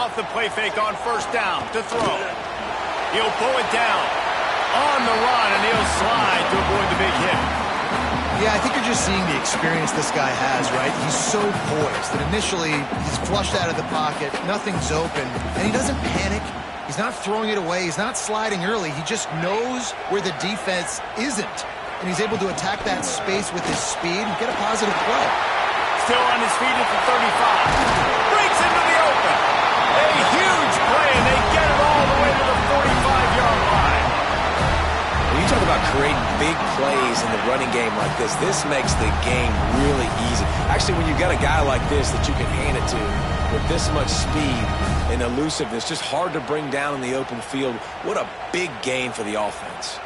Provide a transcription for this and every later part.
Off the play fake on first down to throw. He'll pull it down on the run, and he'll slide to avoid the big hit. Yeah, I think you're just seeing the experience this guy has, right? He's so poised that initially he's flushed out of the pocket, nothing's open, and he doesn't panic. He's not throwing it away. He's not sliding early. He just knows where the defense isn't, and he's able to attack that space with his speed and get a positive play. Still on his feet at the 35. Breaks into the open. A huge play, and they get it all the way to the 45-yard line. When you talk about creating big plays in the running game like this makes the game really easy. Actually, when you've got a guy like this that you can hand it to with this much speed and elusiveness, just hard to bring down in the open field, what a big gain for the offense.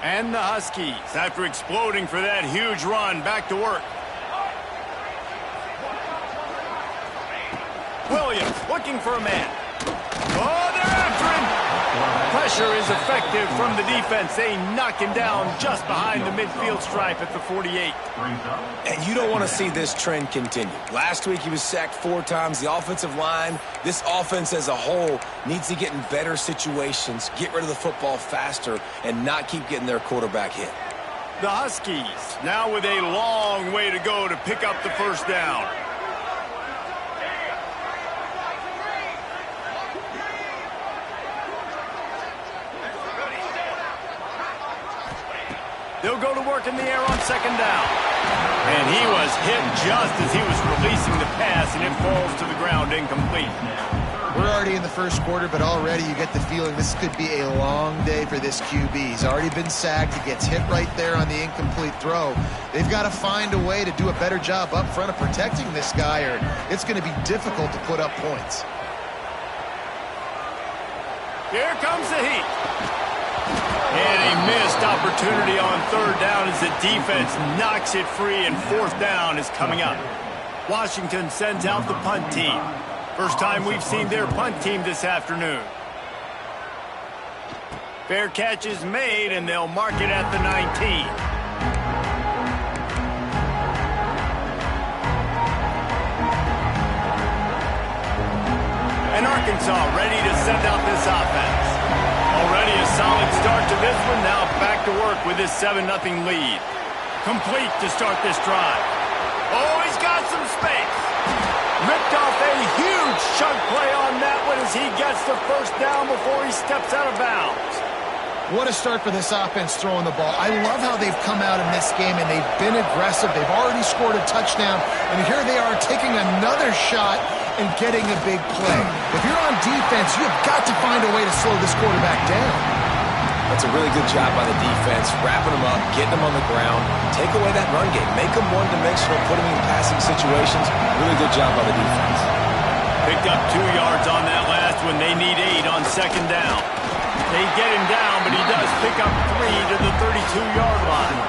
And the Huskies, after exploding for that huge run, back to work. Williams looking for a man. Oh, they're after him. Pressure is effective from the defense. They knock him down just behind the midfield stripe at the 48. And you don't want to see this trend continue. Last week he was sacked 4 times. The offensive line, this offense as a whole, needs to get in better situations, get rid of the football faster, and not keep getting their quarterback hit. The Huskies now with a long way to go to pick up the first down. They'll go to work in the air on second down. And he was hit just as he was releasing the pass, and it falls to the ground incomplete. We're already in the first quarter, but already you get the feeling this could be a long day for this QB. He's already been sacked. He gets hit right there on the incomplete throw. They've got to find a way to do a better job up front of protecting this guy, or it's going to be difficult to put up points. Here comes the heat. And a missed opportunity on third down as the defense knocks it free, and fourth down is coming up. Washington sends out the punt team. First time we've seen their punt team this afternoon. Fair catch is made, and they'll mark it at the 19. And Arkansas ready to send out this offense. Already a solid start to this one. Now back to work with his 7-0 lead. Complete to start this drive. Oh, he's got some space. Ripped off a huge chunk play on that one as he gets the first down before he steps out of bounds. What a start for this offense throwing the ball. I love how they've come out in this game, and they've been aggressive. They've already scored a touchdown, and here they are taking another shot and getting a big play. If you're on defense, you've got to find a way to slow this quarterback down. That's a really good job by the defense, wrapping them up, getting them on the ground, take away that run game, make them one-dimensional, put them in passing situations. Really good job by the defense. Picked up 2 yards on that last one. They need 8 on second down. They get him down, but he does pick up 3 to the 32-yard line.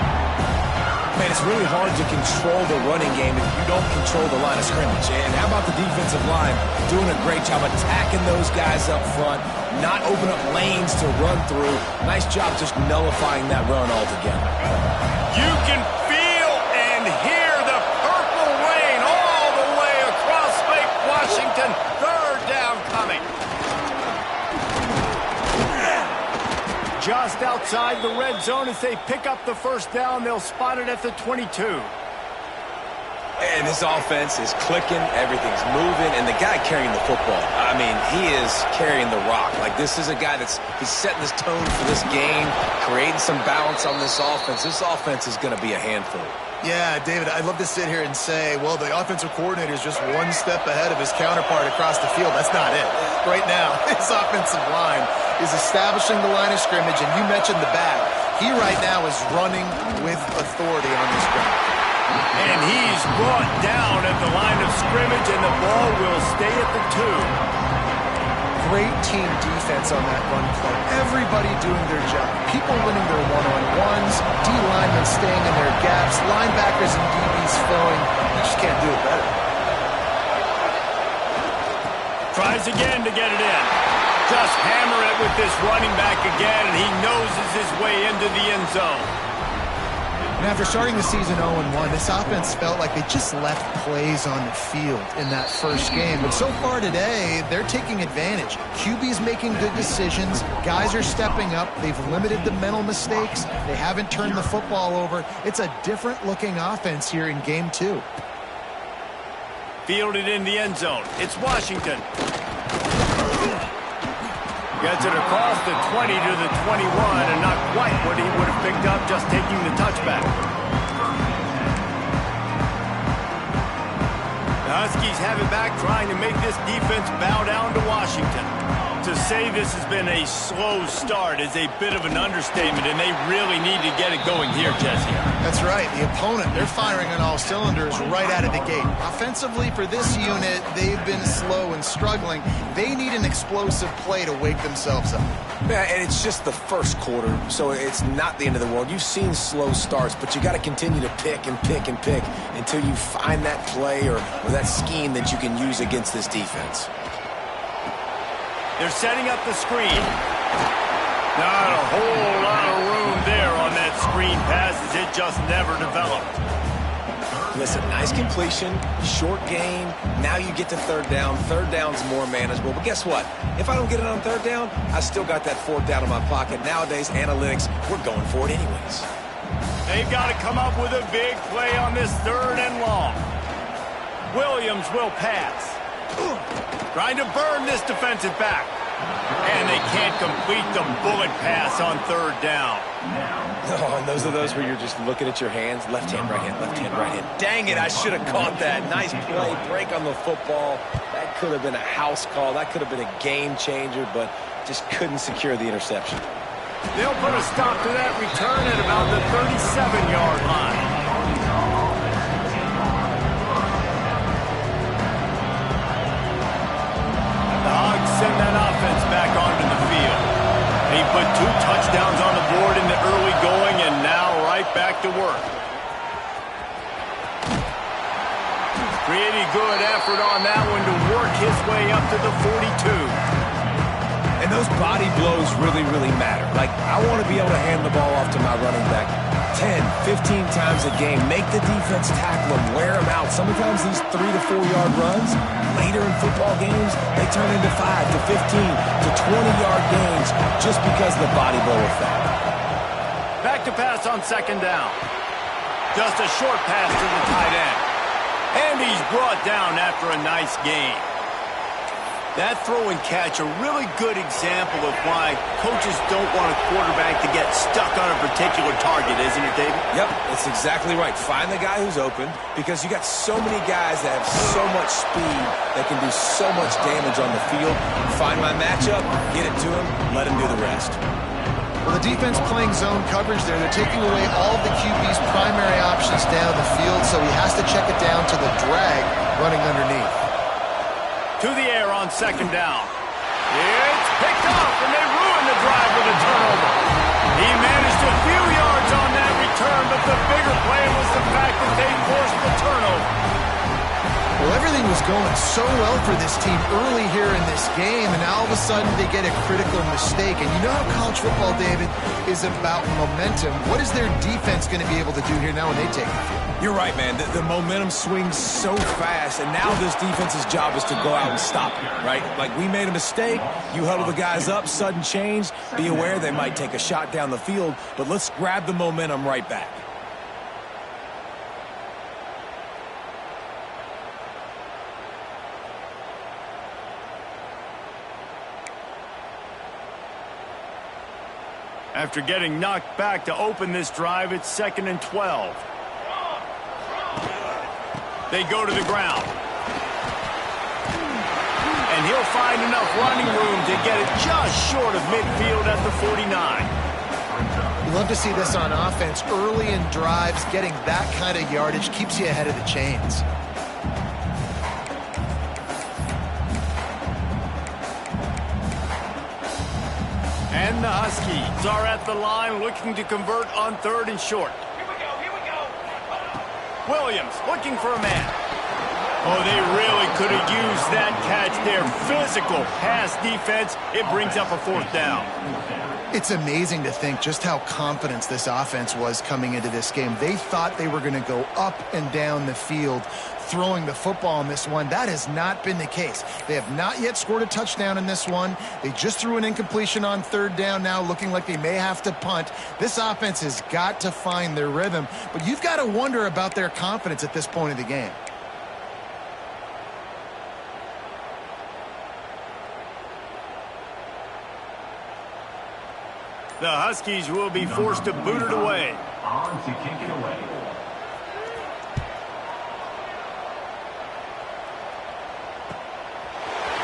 Man, it's really hard to control the running game if you don't control the line of scrimmage. And how about the defensive line doing a great job attacking those guys up front, not open up lanes to run through. Nice job just nullifying that run altogether. You can feel and hear the purple rain all the way across Lake Washington. Third down coming. Just outside the red zone as they pick up the first down. They'll spot it at the 22. And this offense is clicking, everything's moving, and the guy carrying the football, I mean, he is carrying the rock. Like, this is a guy he's setting this tone for this game, creating some balance on this offense. This offense is going to be a handful. Yeah, David, I'd love to sit here and say, well, the offensive coordinator is just one step ahead of his counterpart across the field. That's not it. Right now, his offensive line is establishing the line of scrimmage, and you mentioned the back. He right now is running with authority on this ground. And he's brought down at the line of scrimmage, and the ball will stay at the 2. Great team defense on that run play. Everybody doing their job. People winning their one-on-ones, D-linemen staying in their gaps, linebackers and DBs flowing. You just can't do it better. Tries again to get it in. Just hammer it with this running back again, and he noses his way into the end zone. And after starting the season 0-1, this offense felt like they just left plays on the field in that first game. But so far today, they're taking advantage. QB's making good decisions. Guys are stepping up. They've limited the mental mistakes. They haven't turned the football over. It's a different-looking offense here in Game 2. Fielded in the end zone. It's Washington. Gets it across the 20 to the 21, and not quite what he would have picked up just taking the touchback. The Huskies have it back, trying to make this defense bow down to Washington. To say this has been a slow start is a bit of an understatement, and they really need to get it going here, Jesse. That's right. The opponent, they're firing on all cylinders right out of the gate. Offensively, for this unit, they've been slow and struggling. They need an explosive play to wake themselves up. Yeah, and it's just the first quarter, so it's not the end of the world. You've seen slow starts, but you got to continue to pick and pick and pick until you find that play or that scheme that you can use against this defense. They're setting up the screen. Not a whole lot of room there on that screen pass, as it just never developed. Listen, nice completion, short gain. Now you get to third down. Third down's more manageable. But guess what? If I don't get it on third down, I still got that fourth down in my pocket. Nowadays, analytics, we're going for it anyways. They've got to come up with a big play on this third and long. Williams will pass. Trying to burn this defensive back. And they can't complete the bullet pass on third down. Oh, and those are those where you're just looking at your hands. Left hand, right hand, left hand, right hand. Dang it, I should have caught that. Nice play, break on the football. That could have been a house call. That could have been a game changer, but just couldn't secure the interception. They'll put a stop to that return at about the 37-yard line. Send that offense back onto the field. He put 2 touchdowns on the board in the early going, and now right back to work. Pretty good effort on that one to work his way up to the 42. And those body blows really, really matter. Like, I want to be able to hand the ball off to my running back 10, 15 times a game. Make the defense tackle him, wear him out. Sometimes these 3 to 4 yard runs, later in football games, they turn into 5 to 15 to 20-yard gains just because of the body blow effect. Back to pass on second down. Just a short pass to the tight end. And he's brought down after a nice gain. That throw and catch, a really good example of why coaches don't want a quarterback to get stuck on a particular target, isn't it, David? Yep, that's exactly right. Find the guy who's open, because you got so many guys that have so much speed that can do so much damage on the field. Find my matchup, get it to him, let him do the rest. Well, the defense playing zone coverage there. They're taking away all of the QB's primary options down the field, so he has to check it down to the drag running underneath. To the air on second down. It's picked off, and they ruin the drive with a turnover. He managed a few yards on that return, but the bigger play was the fact that they forced the turnover. Well, everything was going so well for this team early here in this game, and now all of a sudden they get a critical mistake. And you know how college football, David, is about momentum. What is their defense going to be able to do here now when they take the field? You're right, man. The momentum swings so fast, and now this defense's job is to go out and stop it, right? Like, we made a mistake, you huddle the guys up, sudden change, be aware they might take a shot down the field, but let's grab the momentum right back. After getting knocked back to open this drive, it's 2nd and 12. They go to the ground. And he'll find enough running room to get it just short of midfield at the 49. You love to see this on offense. Early in drives, getting that kind of yardage keeps you ahead of the chains. And the Huskies are at the line looking to convert on 3rd and short. Here we go. Williams looking for a man. Oh, they really could have used that catch there. Physical pass defense. It brings up a 4th down. It's amazing to think just how confident this offense was coming into this game. They thought they were going to go up and down the field throwing the football in this one. That has not been the case. They have not yet scored a touchdown in this one. They just threw an incompletion on third down now, looking like they may have to punt. This offense has got to find their rhythm, but you've got to wonder about their confidence at this point of the game. The Huskies will be forced to boot it away. On to kick it away.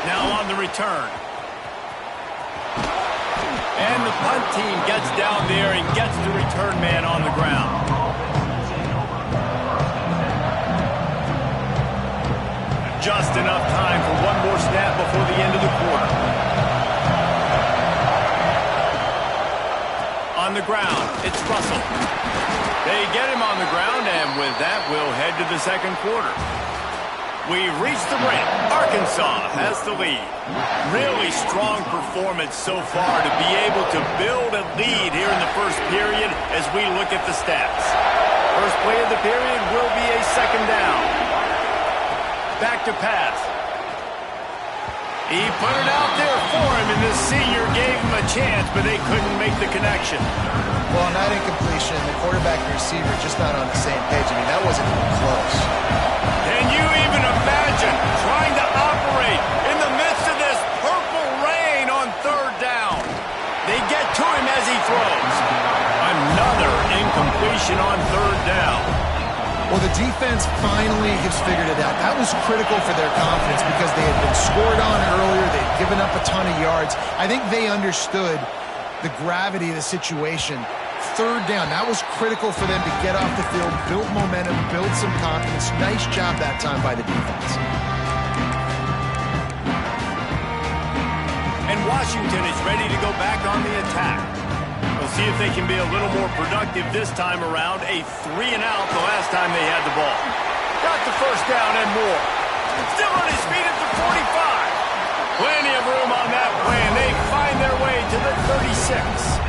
Now on the return. And the punt team gets down there and gets the return man on the ground. Just enough time for one more snap before the end of the quarter. On the ground, it's Russell. They get him on the ground, and with that, we'll head to the second quarter. We've reached the break. Arkansas has the lead. Really strong performance so far to be able to build a lead here in the first period as we look at the stats. First play of the period will be a second down. Back to pass. He put it out there for him, and the senior gave him a chance, but they couldn't make the connection. Well, on that incompletion, the quarterback and receiver just not on the same page. I mean, that wasn't even close. Can you even imagine trying to operate in the midst of this purple rain on third down? They get to him as he throws. Another incompletion on third down. Well, the defense finally has figured it out. That was critical for their confidence because they had been scored on earlier. They had given up a ton of yards. I think they understood the gravity of the situation. Third down, that was critical for them to get off the field, build momentum, build some confidence. Nice job that time by the defense. And Washington is ready to go back on the attack. We'll see if they can be a little more productive this time around. A 3-and-out the last time they had the ball. Got the first down and more. Still on his feet at the 45. Plenty of room on that play, and they find their way to the 36.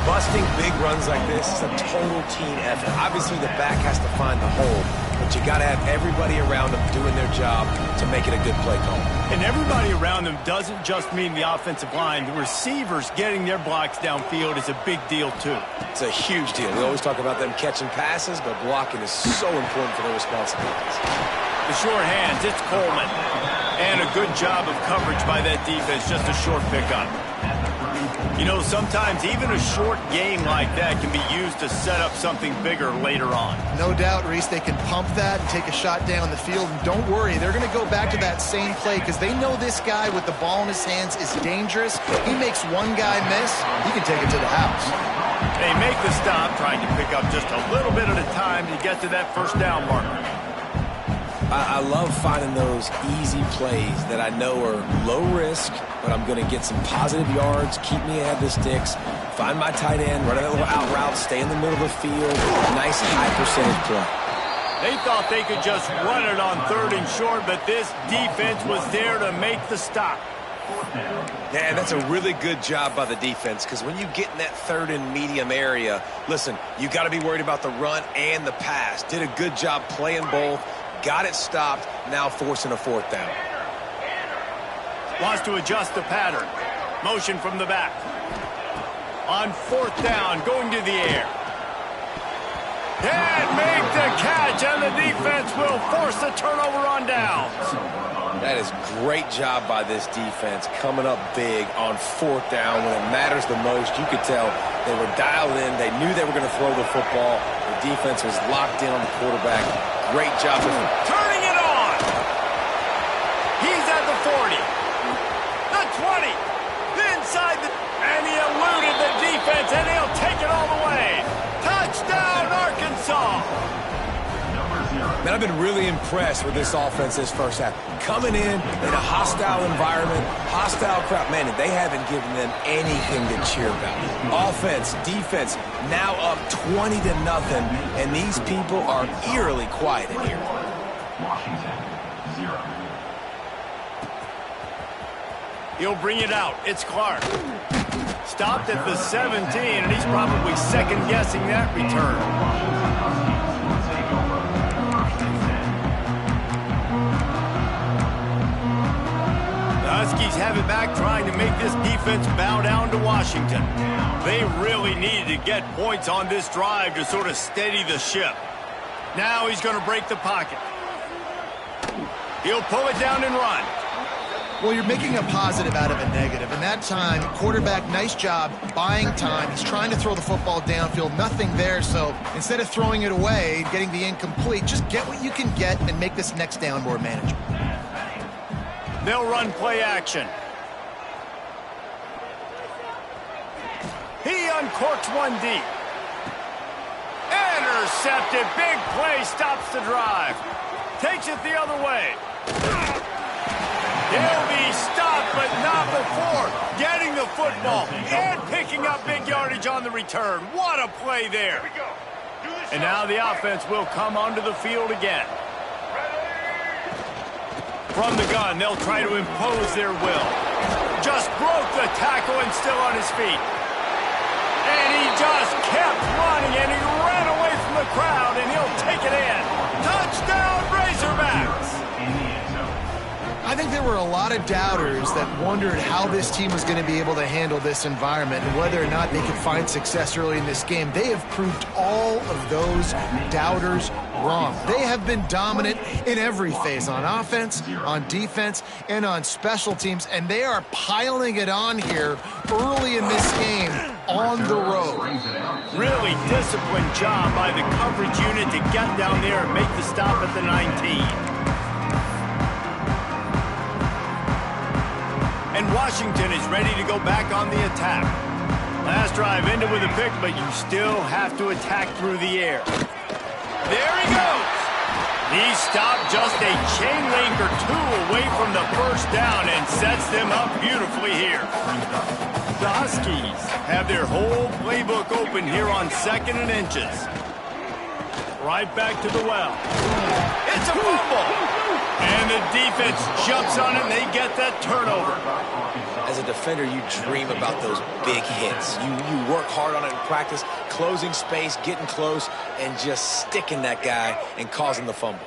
Busting big runs like this is a total team effort. Obviously, the back has to find the hole, but you got to have everybody around them doing their job to make it a good play call. And everybody around them doesn't just mean the offensive line. The receivers getting their blocks downfield is a big deal, too. It's a huge deal. We always talk about them catching passes, but blocking is so important for their responsibilities. The short hands, it's Coleman. And a good job of coverage by that defense, just a short pickup. You know, sometimes even a short game like that can be used to set up something bigger later on. No doubt, Reese, they can pump that and take a shot down the field. And don't worry, they're going to go back to that same play because they know this guy with the ball in his hands is dangerous. He makes one guy miss, he can take it to the house. They make the stop, trying to pick up just a little bit at a time to get to that first down marker. I love finding those easy plays that I know are low risk, but I'm going to get some positive yards, keep me ahead of the sticks, find my tight end, run a little out route, stay in the middle of the field. Nice high percentage play. They thought they could just run it on third and short, but this defense was there to make the stop. Yeah, that's a really good job by the defense because when you get in that third and medium area, listen, you got to be worried about the run and the pass. Did a good job playing both. Got it stopped, now forcing a fourth down. Wants to adjust the pattern. Motion from the back. On fourth down, going to the air. And make the catch, and the defense will force the turnover on downs. That is great job by this defense, coming up big on fourth down when it matters the most. You could tell they were dialed in. They knew they were going to throw the football. The defense was locked in on the quarterback. Great job. Turning it on. He's at the 40. The 20. Inside the... And he eluded the defense, and he'll take it all the way. Touchdown, Arkansas. Man, I've been really impressed with this offense this first half. Coming in a hostile environment, hostile crowd. Man, they haven't given them anything to cheer about. Offense, defense, now up 20-0, and these people are eerily quiet in here. Washington, 0. He'll bring it out. It's Clark. Stopped at the 17, and he's probably second-guessing that return. The Huskies have it back, trying to make this defense bow down to Washington. They really needed to get points on this drive to sort of steady the ship. Now he's going to break the pocket. He'll pull it down and run. Well, you're making a positive out of a negative. And that time, quarterback, nice job buying time. He's trying to throw the football downfield. Nothing there. So instead of throwing it away, getting the incomplete, just get what you can get and make this next down more manageable. They'll run play action. He uncorks one deep. Intercepted. Big play stops the drive. Takes it the other way. He'll be stopped, but not before getting the football and picking up big yardage on the return. What a play there. And now the offense will come onto the field again. From the gun, they'll try to impose their will. Just broke the tackle and still on his feet. And he just kept running, and he ran away from the crowd, and he'll take it in. Touchdown, Razorbacks! I think there were a lot of doubters that wondered how this team was going to be able to handle this environment and whether or not they could find success early in this game. They have proved all of those doubters wrong. They have been dominant in every phase, on offense, on defense, and on special teams, and they are piling it on here early in this game on the road. Really disciplined job by the coverage unit to get down there and make the stop at the 19. And Washington is ready to go back on the attack. Last drive ended with a pick, but you still have to attack through the air. There he goes. He stopped just a chain link or two away from the first down and sets them up beautifully here. The Huskies have their whole playbook open here on 2nd and inches. Right back to the well. It's a fumble. And the defense jumps on it, and they get that turnover. As a defender, you dream about those big hits. You work hard on it in practice, closing space, getting close, and just sticking that guy and causing the fumble.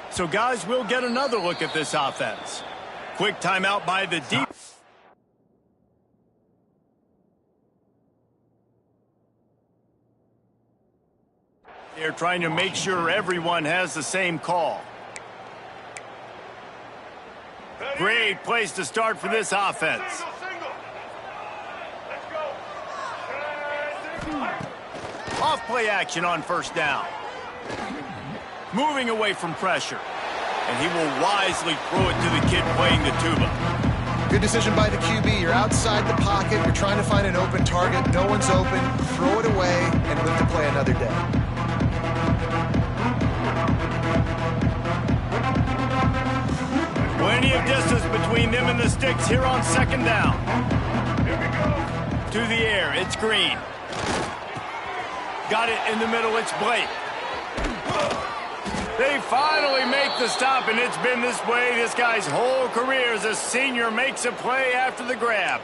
So, guys, we'll get another look at this offense. Quick timeout by the deep. They're trying to make sure everyone has the same call. Great place to start for this offense. Off play action on first down. Moving away from pressure. And he will wisely throw it to the kid playing the tuba. Good decision by the QB. You're outside the pocket. You're trying to find an open target. No one's open. Throw it away and live to play another day. Plenty of distance between them and the sticks here on 2nd down. To the air, it's Green. Got it in the middle, it's Blake. They finally make the stop, and it's been this way this guy's whole career as a senior makes a play after the grab.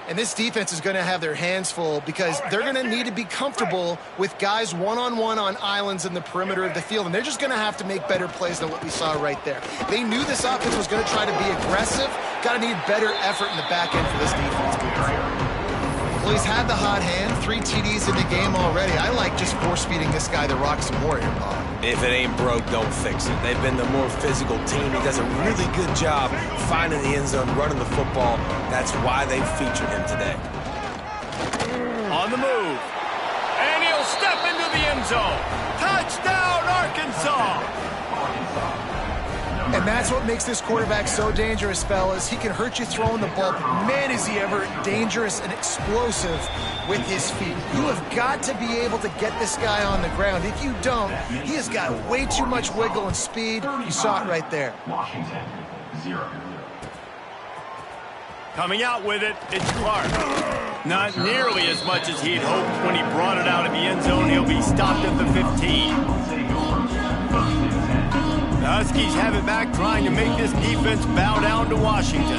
And this defense is going to have their hands full because they're going to need to be comfortable with guys one-on-one on islands in the perimeter of the field. And they're just going to have to make better plays than what we saw right there. They knew this offense was going to try to be aggressive. Got to need better effort in the back end for this defense. Well, he's had the hot hand, 3 TDs in the game already. I like just force-feeding this guy the rock some more here, Bob. If it ain't broke, don't fix it. They've been the more physical team. He does a really good job finding the end zone, running the football. That's why they featured him today. On the move. And he'll step into the end zone. Touchdown, Arkansas! And that's what makes this quarterback so dangerous, fellas. He can hurt you throwing the ball, but man, is he ever dangerous and explosive with his feet. You have got to be able to get this guy on the ground. If you don't, he has got way too much wiggle and speed. You saw it right there. Washington, 0. Coming out with it, it's Clark. Not nearly as much as he'd hoped when he brought it out of the end zone. He'll be stopped at the 15. The Huskies have it back, trying to make this defense bow down to Washington.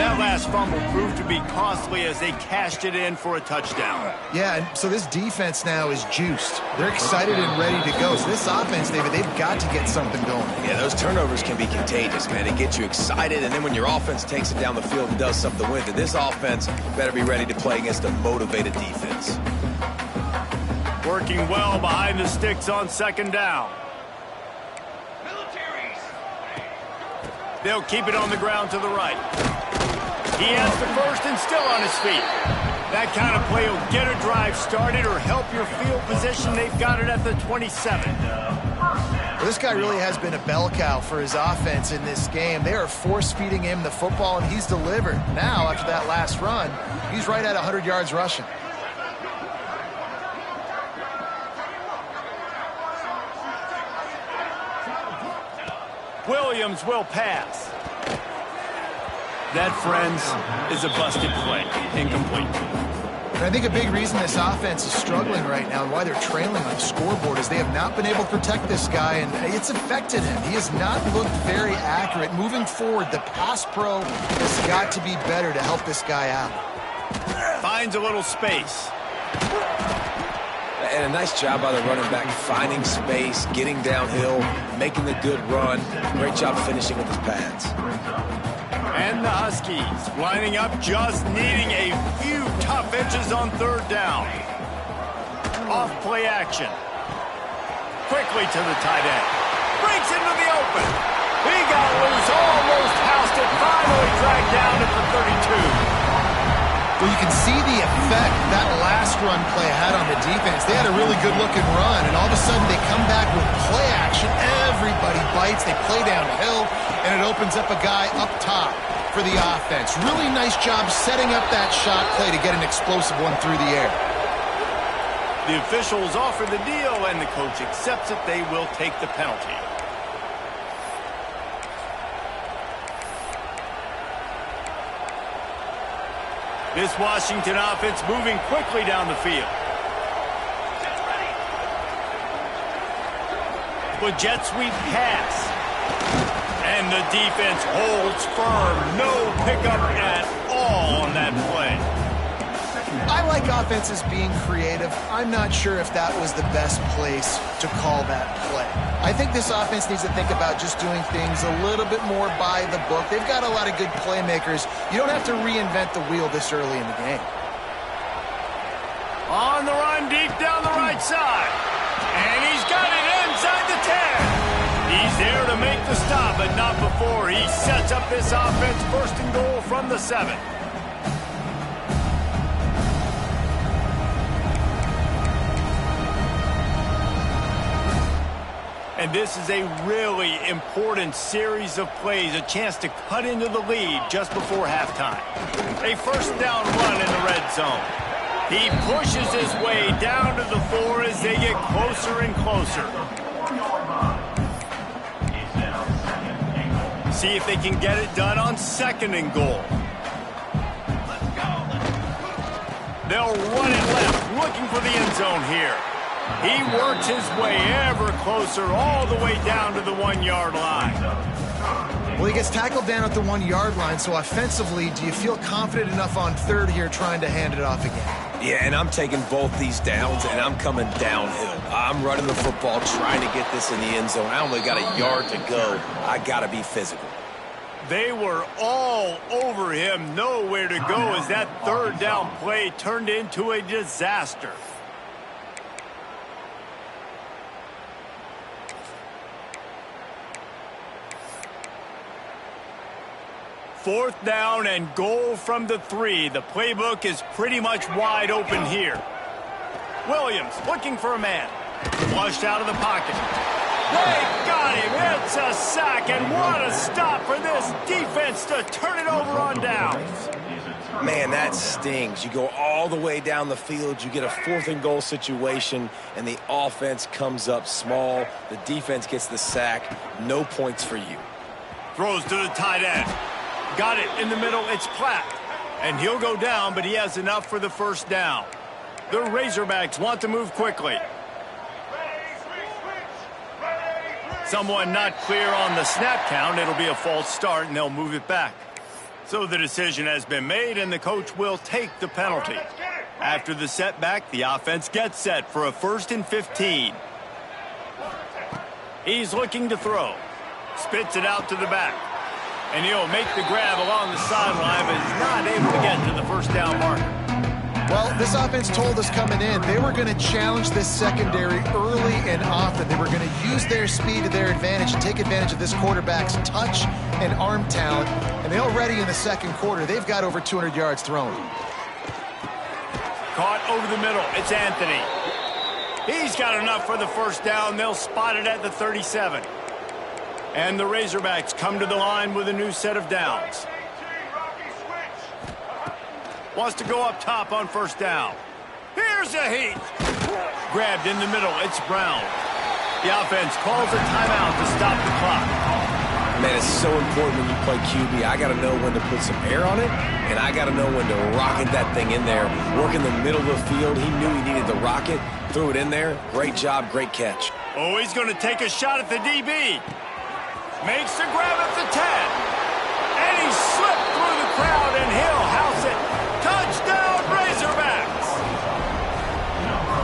That last fumble proved to be costly as they cashed it in for a touchdown. Yeah, and so this defense now is juiced. They're excited and ready to go. So this offense, David, they've got to get something going. Yeah, those turnovers can be contagious, man. It gets you excited, and then when your offense takes it down the field and does something with it, this offense better be ready to play against a motivated defense. Working well behind the sticks on second down. They'll keep it on the ground to the right. He has the first and still on his feet. That kind of play will get a drive started or help your field position. They've got it at the 27. Well, this guy really has been a bell cow for his offense in this game. They are force-feeding him the football, and he's delivered. Now, after that last run, he's right at 100 yards rushing. Williams will pass. That, friends, is a busted play. Incomplete. And I think a big reason this offense is struggling right now and why they're trailing on the scoreboard is they have not been able to protect this guy, and it's affected him. He has not looked very accurate. Moving forward, the pass pro has got to be better to help this guy out. Finds a little space. And a nice job by the running back, finding space, getting downhill, making the good run. Great job finishing with his pads. And the Huskies lining up, just needing a few tough edges on third down. Off play action. Quickly to the tight end. Breaks into the open. He got loose, almost housed it, finally dragged down at the 32. Well, you can see the effect that last run play had on the defense. They had a really good-looking run, and all of a sudden they come back with play action. Everybody bites. They play downhill, and it opens up a guy up top for the offense. Really nice job setting up that shot play to get an explosive one through the air. The officials offer the deal, and the coach accepts it. They will take the penalty. This Washington offense moving quickly down the field. With jet sweep pass. And the defense holds firm. No pickup at all on that play. I like offenses being creative. I'm not sure if that was the best place to call that play. I think this offense needs to think about just doing things a little bit more by the book. They've got a lot of good playmakers. You don't have to reinvent the wheel this early in the game. On the run, deep down the right side. And he's got it inside the 10. He's there to make the stop, but not before he sets up this offense first and goal from the 7. And this is a really important series of plays, a chance to cut into the lead just before halftime. A first down run in the red zone. He pushes his way down to the 4 as they get closer and closer. See if they can get it done on second and goal. They'll run it left, looking for the end zone here. He works his way ever closer all the way down to the 1-yard line. Well, he gets tackled down at the 1-yard line, so offensively, do you feel confident enough on third here trying to hand it off again? Yeah, and I'm taking both these downs, and I'm coming downhill. I'm running the football, trying to get this in the end zone. I only got a yard to go. I got to be physical. They were all over him, nowhere to go as that third down play turned into a disaster. Fourth down and goal from the 3. The playbook is pretty much wide open here. Williams looking for a man. Flushed out of the pocket. They got him. It's a sack, and what a stop for this defense to turn it over on downs. Man, that stings. You go all the way down the field, you get a 4th and goal situation, and the offense comes up small. The defense gets the sack. No points for you. Throws to the tight end. Got it in the middle. It's Platt. And he'll go down, but he has enough for the first down. The Razorbacks want to move quickly. Someone not clear on the snap count. It'll be a false start, and they'll move it back. So the decision has been made, and the coach will take the penalty. After the setback, the offense gets set for a 1st and 15. He's looking to throw. Spits it out to the back. And he'll make the grab along the sideline, but is not able to get to the first down marker. Well, this offense told us coming in they were going to challenge this secondary early and often. They were going to use their speed to their advantage and take advantage of this quarterback's touch and arm talent. And they already in the second quarter, they've got over 200 yards thrown. Caught over the middle. It's Anthony. He's got enough for the first down. They'll spot it at the 37. And the Razorbacks come to the line with a new set of downs. Wants to go up top on first down. Here's a heat. Grabbed in the middle. It's Brown. The offense calls a timeout to stop the clock. Man, it's so important when you play QB. I got to know when to put some air on it, and I got to know when to rocket that thing in there. Work in the middle of the field. He knew he needed to rock it. Threw it in there. Great job, great catch. Oh, he's going to take a shot at the DB. Makes the grab at the 10. And he slipped through the crowd, and he'll house it. Touchdown, Razorbacks!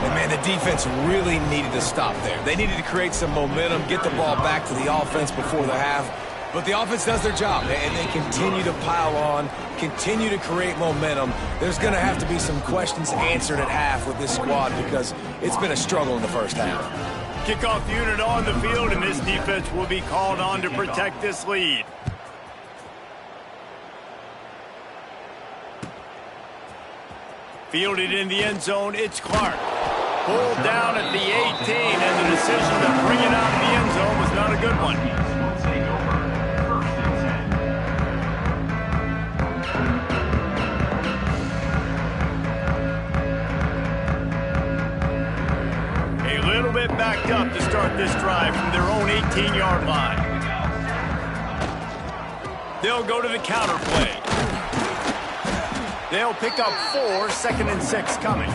And, man, the defense really needed to stop there. They needed to create some momentum, get the ball back to the offense before the half. But the offense does their job, and they continue to pile on, continue to create momentum. There's going to have to be some questions answered at half with this squad because it's been a struggle in the first half. Kickoff unit on the field, and this defense will be called on to protect this lead. Fielded in the end zone, it's Clark. Pulled down at the 18, and the decision to bring it out of the end zone was not a good one. A little bit backed up to start this drive from their own 18-yard line. They'll go to the counter play. They'll pick up 4, 2nd and 6 coming.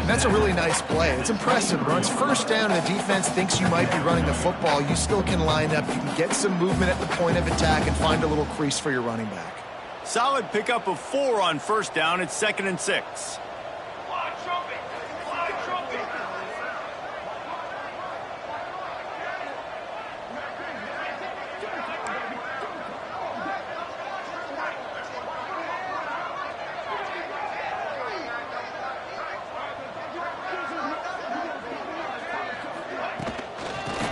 That's a really nice play. It's impressive. Runs first down and the defense thinks you might be running the football. You still can line up. You can get some movement at the point of attack and find a little crease for your running back. Solid pickup of 4 on first down. It's 2nd and 6.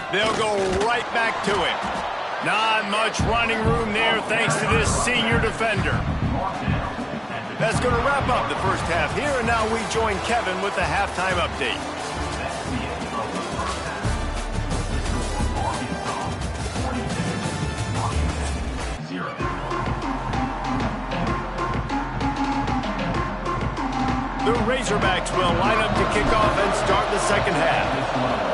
They'll go right back to him. Not much running room there thanks to this senior defender. That's going to wrap up the first half here, and now we join Kevin with the halftime update. The Razorbacks will line up to kick off and start the second half.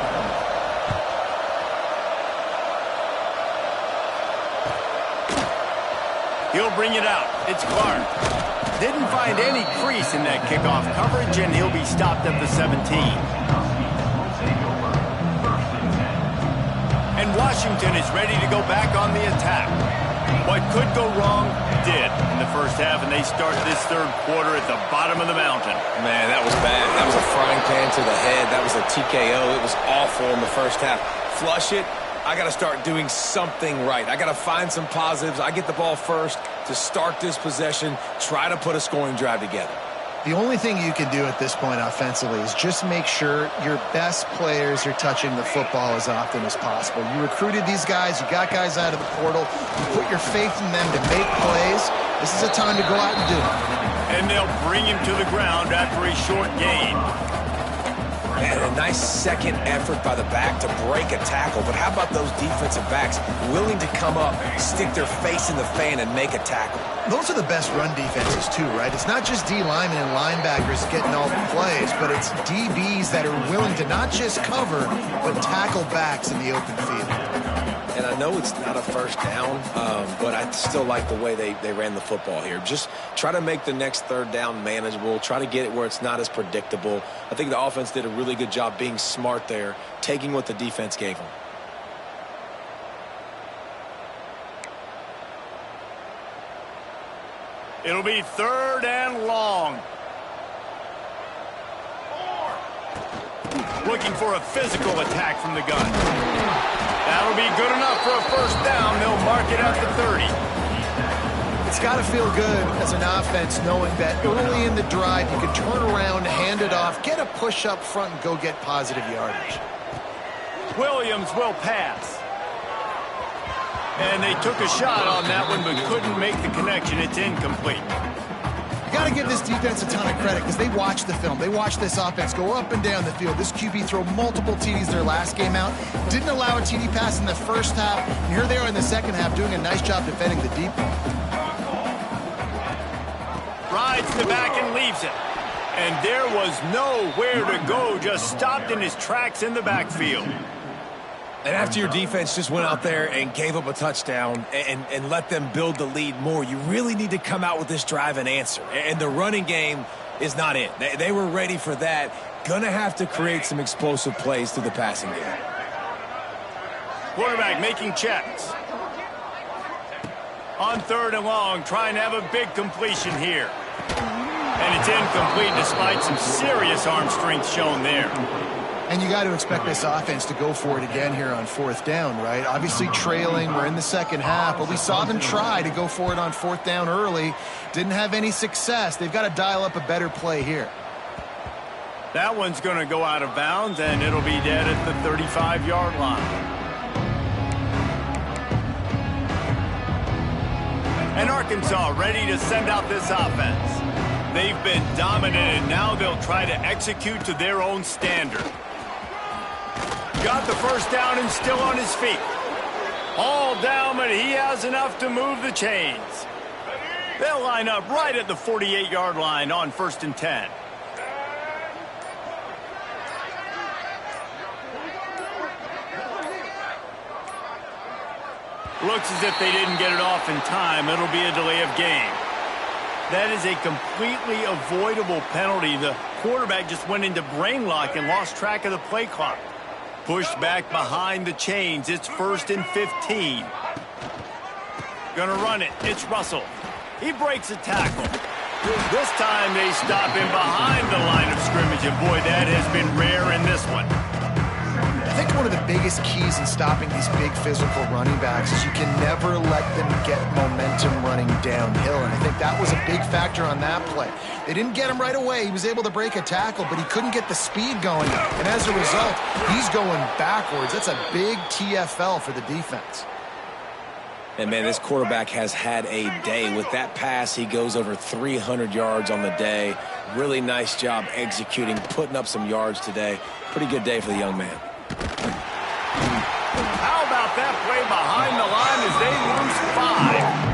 He'll bring it out. It's Clark. Didn't find any crease in that kickoff coverage, and he'll be stopped at the 17. And Washington is ready to go back on the attack. What could go wrong did in the first half, and they start this third quarter at the bottom of the mountain. Man, that was bad. That was a frying pan to the head. That was a TKO. It was awful in the first half. Flush it. I got to start doing something right. I got to find some positives. I get the ball first to start this possession, try to put a scoring drive together. The only thing you can do at this point offensively is just make sure your best players are touching the football as often as possible. You recruited these guys. You got guys out of the portal. You put your faith in them to make plays. This is a time to go out and do it. And they'll bring him to the ground after a short gain. And a nice second effort by the back to break a tackle. But how about those defensive backs willing to come up, stick their face in the fan, and make a tackle? Those are the best run defenses, too, right? It's not just D linemen and linebackers getting all the plays, but it's DBs that are willing to not just cover, but tackle backs in the open field. And I know it's not a first down, but I still like the way they ran the football here. Just try to make the next third down manageable. Try to get it where it's not as predictable. I think the offense did a really good job being smart there, taking what the defense gave them. It'll be 3rd and long. Looking for a physical attack from the gun. That'll be good enough for a 1st down. They'll mark it at the 30. It's got to feel good as an offense knowing that early in the drive you can turn around, hand it off, get a push up front, and go get positive yardage. Williams will pass. And they took a shot on that one but couldn't make the connection. It's incomplete. You got to give this defense a ton of credit because they watch the film. They watch this offense go up and down the field. This QB throw multiple TDs their last game out. Didn't allow a TD pass in the first half. And here they are in the second half doing a nice job defending the deep ball. Rides the back and leaves it. And there was nowhere to go. Just stopped in his tracks in the backfield. And after your defense just went out there and gave up a touchdown and let them build the lead more, you really need to come out with this drive and answer. And the running game is not it. They were ready for that. Gonna have to create some explosive plays through the passing game. Quarterback making checks. On 3rd and long, trying to have a big completion here. And it's incomplete despite some serious arm strength shown there. And you got to expect this offense to go for it again here on 4th down, right? Obviously trailing, we're in the second half, but we saw them try to go for it on 4th down early. Didn't have any success. They've got to dial up a better play here. That one's going to go out of bounds, and it'll be dead at the 35-yard line. And Arkansas ready to send out this offense. They've been dominant, and now they'll try to execute to their own standard. Got the 1st down and still on his feet. All down, but he has enough to move the chains. They'll line up right at the 48-yard line on 1st and 10. Looks as if they didn't get it off in time. It'll be a delay of game. That is a completely avoidable penalty. The quarterback just went into brain lock and lost track of the play clock. Pushed back behind the chains. It's 1st and 15. Gonna run it. It's Russell. He breaks a tackle. This time they stop him behind the line of scrimmage, and boy, that has been rare in this one. I think one of the biggest keys in stopping these big physical running backs is you can never let them get momentum running downhill, and I think that was a big factor on that play. They didn't get him right away. He was able to break a tackle, but he couldn't get the speed going, and as a result, he's going backwards. That's a big TFL for the defense. And, man, this quarterback has had a day. With that pass, he goes over 300 yards on the day. Really nice job executing, putting up some yards today. Pretty good day for the young man. How about that play behind the line as they lose 5?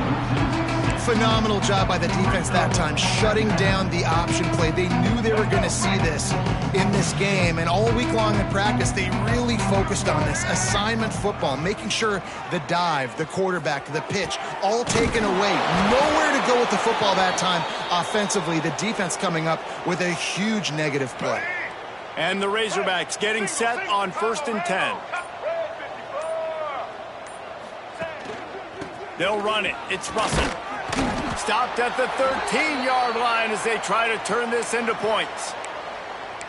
Phenomenal job by the defense that time, shutting down the option play. They knew they were going to see this in this game, and all week long in practice, they really focused on this assignment football, making sure the dive, the quarterback, the pitch, all taken away. Nowhere to go with the football that time offensively. The defense coming up with a huge negative play. And the Razorbacks getting set on 1st and 10. They'll run it. It's Russell. Stopped at the 13-yard line as they try to turn this into points.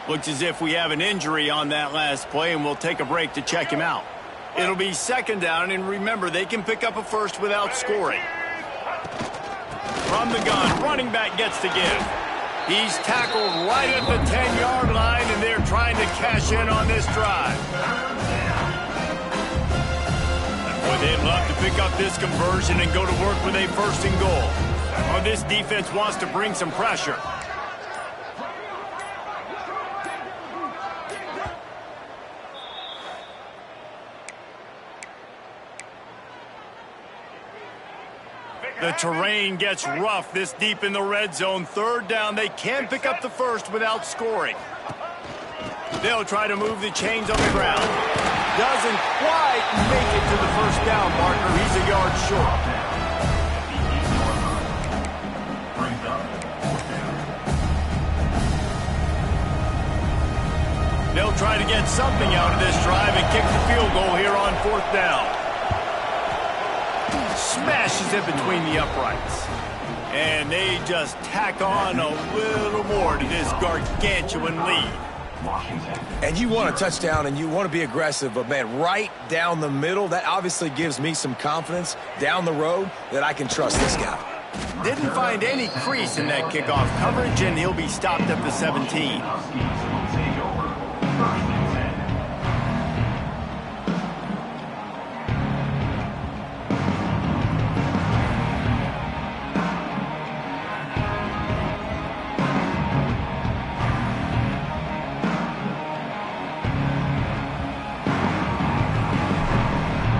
Looks as if we have an injury on that last play, and we'll take a break to check him out. It'll be 2nd down, and remember, they can pick up a first without scoring. From the gun, running back gets the give. He's tackled right at the 10-yard line, and they're trying to cash in on this drive. Boy, they'd love to pick up this conversion and go to work with a 1st and goal. Oh, this defense wants to bring some pressure. The terrain gets rough this deep in the red zone. 3rd down, they can pick up the first without scoring. They'll try to move the chains on the ground. Doesn't quite make it to the 1st down marker. He's a yard short. They'll try to get something out of this drive and kick the field goal here on 4th down. Smashes it between the uprights. And they just tack on a little more to this gargantuan lead. And you want a touchdown and you want to be aggressive, but, man, right down the middle, that obviously gives me some confidence down the road that I can trust this guy. Didn't find any crease in that kickoff coverage, and he'll be stopped at the 17.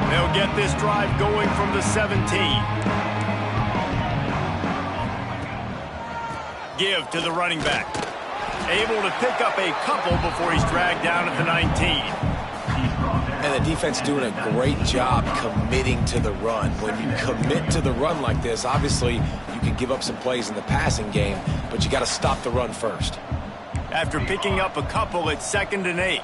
They'll get this drive going from the 17. Give to the running back. Able to pick up a couple before he's dragged down at the 19. And the defense doing a great job committing to the run. When you commit to the run like this, obviously you can give up some plays in the passing game, but you got to stop the run first. After picking up a couple, it's 2nd and 8.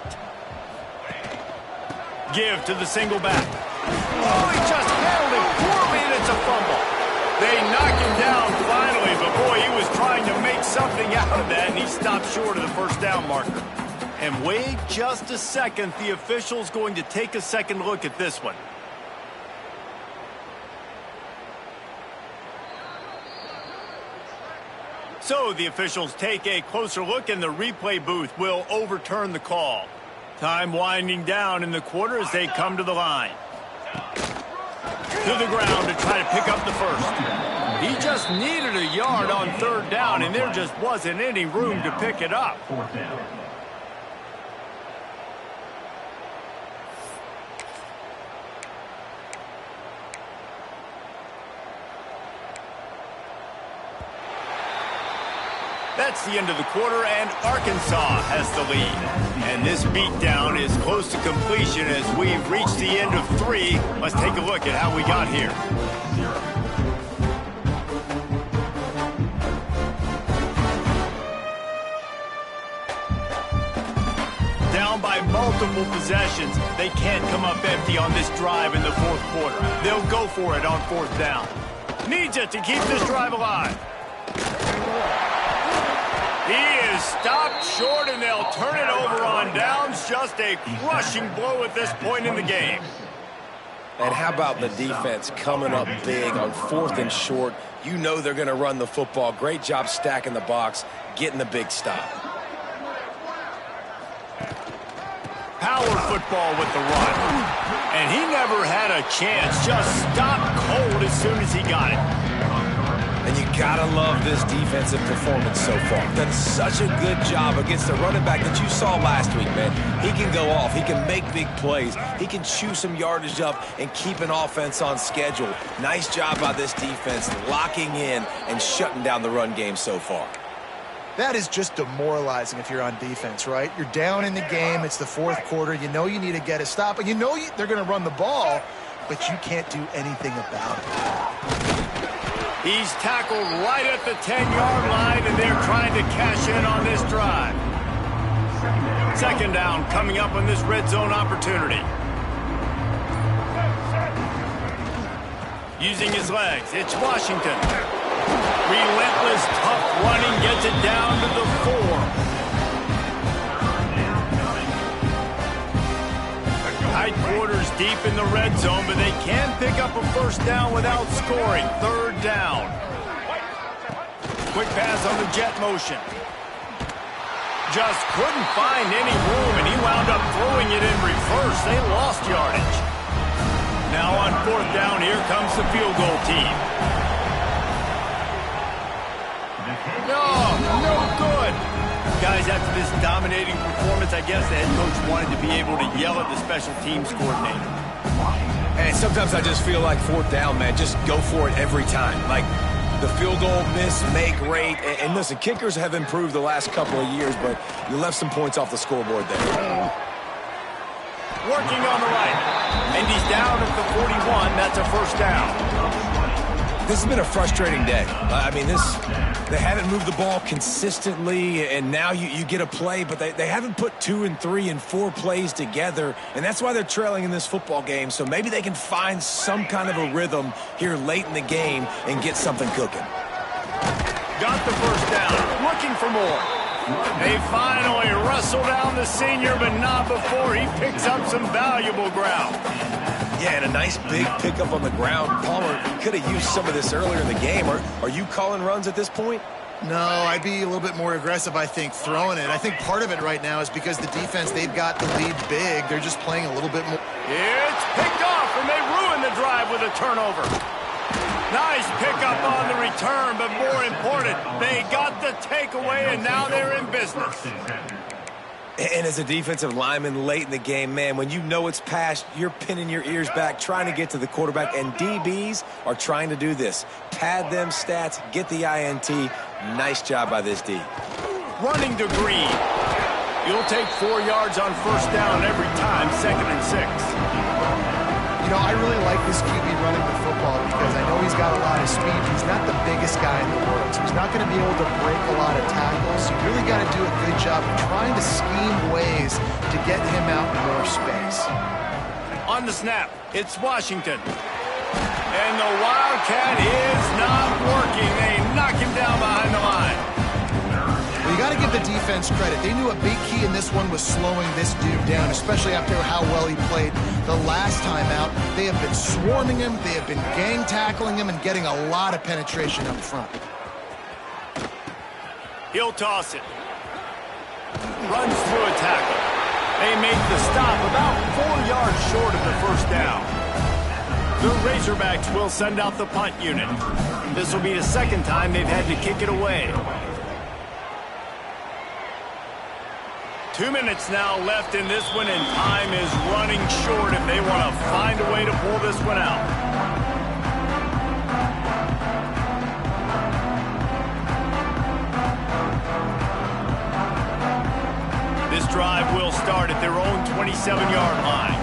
Give to the single back. Oh, he just handled it poorly, and it's a fumble. They knock him down finally, but boy, he was trying to make something out of that, and he stopped short of the first down marker. And wait just a second, the official's going to take a second look at this one. So the officials take a closer look, and the replay booth will overturn the call. Time winding down in the quarter as they come to the line. To the ground to try to pick up the first. He just needed a yard on 3rd down, and there just wasn't any room to pick it up. 4th down. That's the end of the quarter, and Arkansas has the lead. And this beatdown is close to completion as we've reached the end of 3. Let's take a look at how we got here. 0. Down by multiple possessions, they can't come up empty on this drive in the 4th quarter. They'll go for it on 4th down. Needs it to keep this drive alive. He is stopped short, and they'll turn it over on downs. Just a crushing blow at this point in the game. And how about the defense coming up big on 4th and short? You know they're going to run the football. Great job stacking the box, getting the big stop. Power football with the run. And he never had a chance. Just stopped cold as soon as he got it. And you gotta love this defensive performance so far. Done such a good job against the running back that you saw last week, man. He can go off. He can make big plays. He can chew some yardage up and keep an offense on schedule. Nice job by this defense locking in and shutting down the run game so far. That is just demoralizing if you're on defense, right? You're down in the game. It's the 4th quarter. You know you need to get a stop, and you know they're going to run the ball, but you can't do anything about it. He's tackled right at the 10-yard line, and they're trying to cash in on this drive. 2nd down coming up on this red zone opportunity. Using his legs, it's Washington. Relentless, tough running, gets it down to the 4. Tight quarters deep in the red zone, but they can pick up a first down without scoring. 3rd down. Quick pass on the jet motion. Just couldn't find any room, and he wound up throwing it in reverse. They lost yardage. Now on 4th down, here comes the field goal team. No good. Guys, after this dominating performance, I guess the head coach wanted to be able to yell at the special teams coordinator. And sometimes I just feel like 4th down, man, just go for it every time. Like the field goal miss, make rate. And listen, kickers have improved the last couple of years, but you left some points off the scoreboard there. Working on the right. And he's down at the 41. That's a first down. This has been a frustrating day. I mean, they haven't moved the ball consistently, and now you get a play, but they haven't put 2 and 3 and 4 plays together, and that's why they're trailing in this football game. So maybe they can find some kind of a rhythm here late in the game and get something cooking. Got the first down. Looking for more. They finally wrestle down the senior, but not before he picks up some valuable ground. Yeah, and a nice big pickup on the ground. Palmer could have used some of this earlier in the game. Are you calling runs at this point? No, I'd be a little bit more aggressive, I think, throwing it. I think part of it right now is because the defense, they've got the lead big. They're just playing a little bit more. It's picked off, and they ruin the drive with a turnover. Nice pickup on the return, but more important, they got the takeaway, and now they're in business. And as a defensive lineman late in the game, man, when you know it's past, you're pinning your ears back, trying to get to the quarterback, and DBs are trying to do this. Pad them stats, get the INT. Nice job by this D. Running to Green. You'll take 4 yards on first down every time, 2nd and 6. You know, I really like this QB running the football because I know he's got a lot of speed. He's not the biggest guy in the world, so he's not going to be able to break a lot of tackles. You really got to do a good job of trying to scheme ways to get him out in more space. On the snap, it's Washington. And the Wildcat is not working. They knock him down behind the line. Well, you got to give the defense credit. They knew a big key in this one was slowing this dude down, especially after how well he played the last time out. They have been swarming him. They have been gang tackling him and getting a lot of penetration up front. He'll toss it. Runs through a tackle. They make the stop about 4 yards short of the first down. The Razorbacks will send out the punt unit. This will be the second time they've had to kick it away. 2 minutes now left in this one, and time is running short if they want to find a way to pull this one out. This drive will start at their own 27-yard line.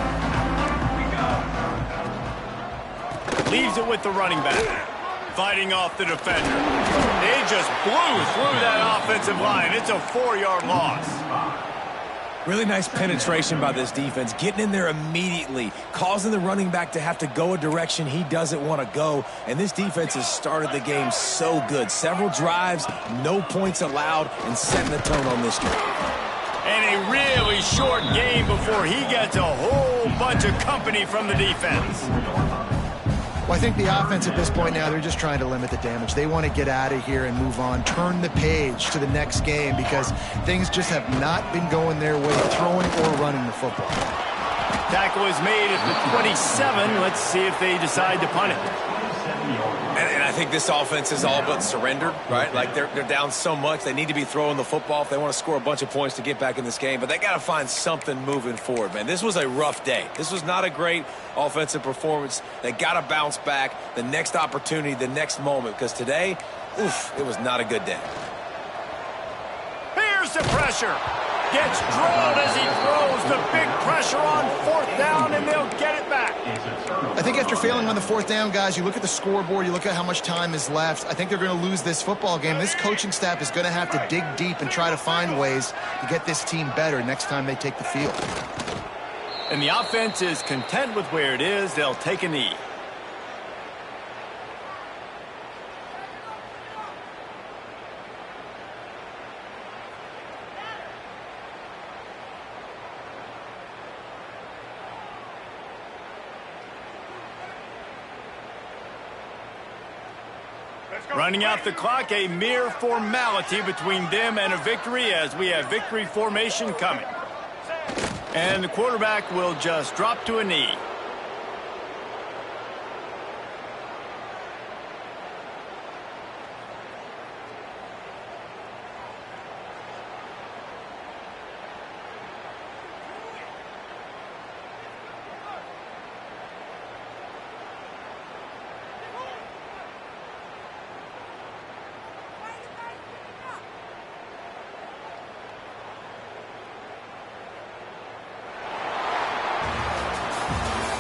Leaves it with the running back. Fighting off the defender. They just blew through that offensive line. It's a 4-yard loss. Really nice penetration by this defense, getting in there immediately, causing the running back to have to go a direction he doesn't want to go. And this defense has started the game so good. Several drives, no points allowed, and setting the tone on this drive. And a really short game before he gets a whole bunch of company from the defense. Well, I think the offense at this point now, they're just trying to limit the damage. They want to get out of here and move on, turn the page to the next game because things just have not been going their way, throwing or running the football. Tackle is made at the 27. Let's see if they decide to punt it. And I think this offense is all but surrendered, right? Like they're down so much. They need to be throwing the football if they want to score a bunch of points to get back in this game. But they got to find something moving forward, man. This was a rough day. This was not a great offensive performance. They got to bounce back the next opportunity, the next moment. Because today, oof, it was not a good day. Here's the pressure. Gets drilled as he throws the big pressure on 4th down, and they'll get it back. I think after failing on the 4th down, guys, you look at the scoreboard, you look at how much time is left. I think they're going to lose this football game. This coaching staff is going to have to dig deep and try to find ways to get this team better next time they take the field. And the offense is content with where it is. They'll take a knee. Running out the clock, a mere formality between them and a victory as we have victory formation coming. And the quarterback will just drop to a knee.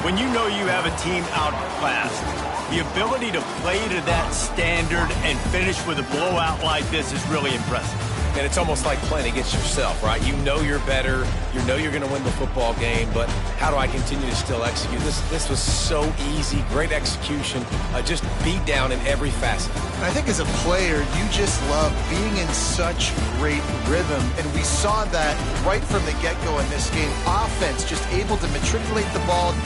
When you know you have a team outclassed, the ability to play to that standard and finish with a blowout like this is really impressive. And it's almost like playing against yourself, right? You know you're better. You know you're going to win the football game, but how do I continue to still execute? This was so easy. Great execution. Just beat down in every facet. I think as a player, you just love being in such great rhythm, and we saw that right from the get-go in this game. Offense just able to matriculate the ball down.